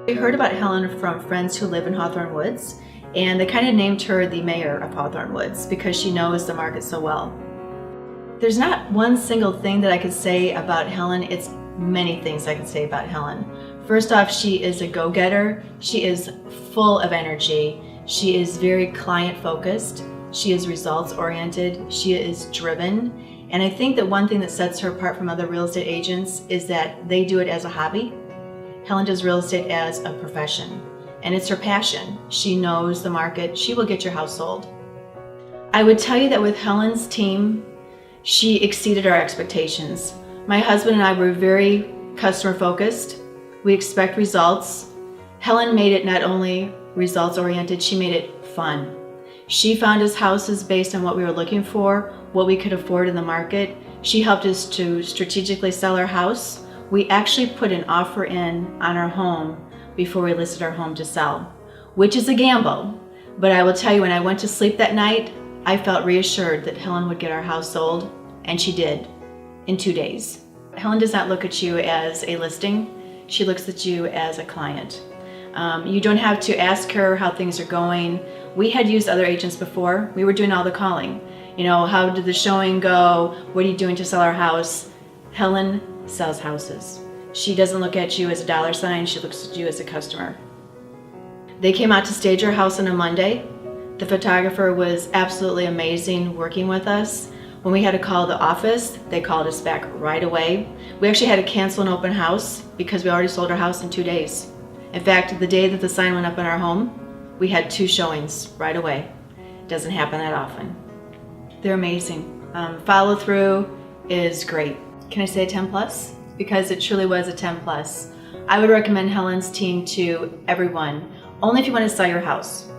I heard about Helen from friends who live in Hawthorne Woods, and they kind of named her the mayor of Hawthorne Woods because she knows the market so well. There's not one single thing that I could say about Helen. It's many things I could say about Helen. First off, she is a go-getter. She is full of energy. She is very client-focused. She is results-oriented. She is driven. And I think that one thing that sets her apart from other real estate agents is that they do it as a hobby. Helen does real estate as a profession, and it's her passion. She knows the market. She will get your house sold. I would tell you that with Helen's team, she exceeded our expectations. My husband and I were very customer focused. We expect results. Helen made it not only results oriented, she made it fun. She found us houses based on what we were looking for, what we could afford in the market. She helped us to strategically sell our house. We actually put an offer in on our home before we listed our home to sell, which is a gamble. But I will tell you, when I went to sleep that night, I felt reassured that Helen would get our house sold, and she did in 2 days. Helen does not look at you as a listing. She looks at you as a client. You don't have to ask her how things are going. We had used other agents before. We were doing all the calling. You know, how did the showing go? What are you doing to sell our house? Helen sells houses. She doesn't look at you as a dollar sign. She looks at you as a customer. They came out to stage our house on a Monday. The photographer was absolutely amazing working with us. When we had to call the office, they called us back right away. We actually had to cancel an open house because we already sold our house in 2 days. In fact, the day that the sign went up in our home, we had 2 showings right away. It doesn't happen that often. They're amazing. Follow through is great. Can I say a 10 plus? Because it truly was a 10 plus. I would recommend Helen's team to everyone, only if you want to sell your house.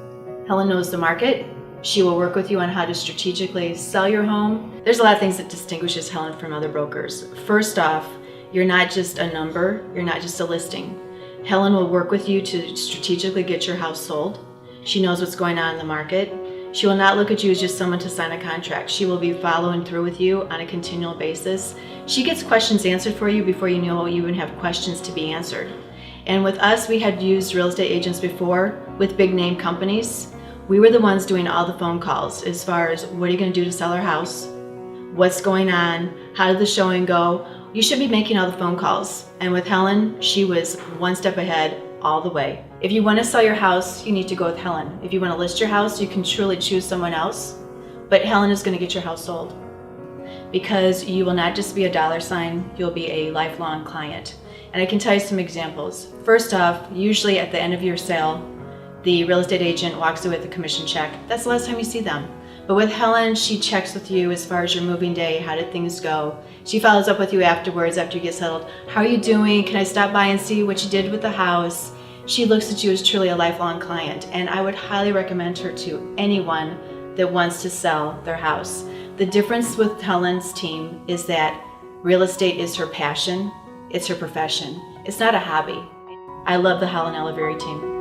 Helen knows the market. She will work with you on how to strategically sell your home. There's a lot of things that distinguishes Helen from other brokers. First off, you're not just a number, you're not just a listing. Helen will work with you to strategically get your house sold. She knows what's going on in the market. She will not look at you as just someone to sign a contract. She will be following through with you on a continual basis. She gets questions answered for you before you know you even have questions to be answered. And with us, we had used real estate agents before with big name companies. We were the ones doing all the phone calls as far as what are you going to do to sell our house? What's going on? How did the showing go? You should be making all the phone calls. And with Helen, she was one step ahead all the way. If you want to sell your house, you need to go with Helen. If you want to list your house, you can truly choose someone else. But Helen is going to get your house sold because you will not just be a dollar sign, you'll be a lifelong client. And I can tell you some examples. First off, usually at the end of your sale, the real estate agent walks away with a commission check. That's the last time you see them. But with Helen, she checks with you as far as your moving day. How did things go? She follows up with you afterwards after you get settled. How are you doing? Can I stop by and see what you did with the house? She looks at you as truly a lifelong client, and I would highly recommend her to anyone that wants to sell their house. The difference with Helen's team is that real estate is her passion. It's her profession. It's not a hobby. I love the Helen Oliveri team.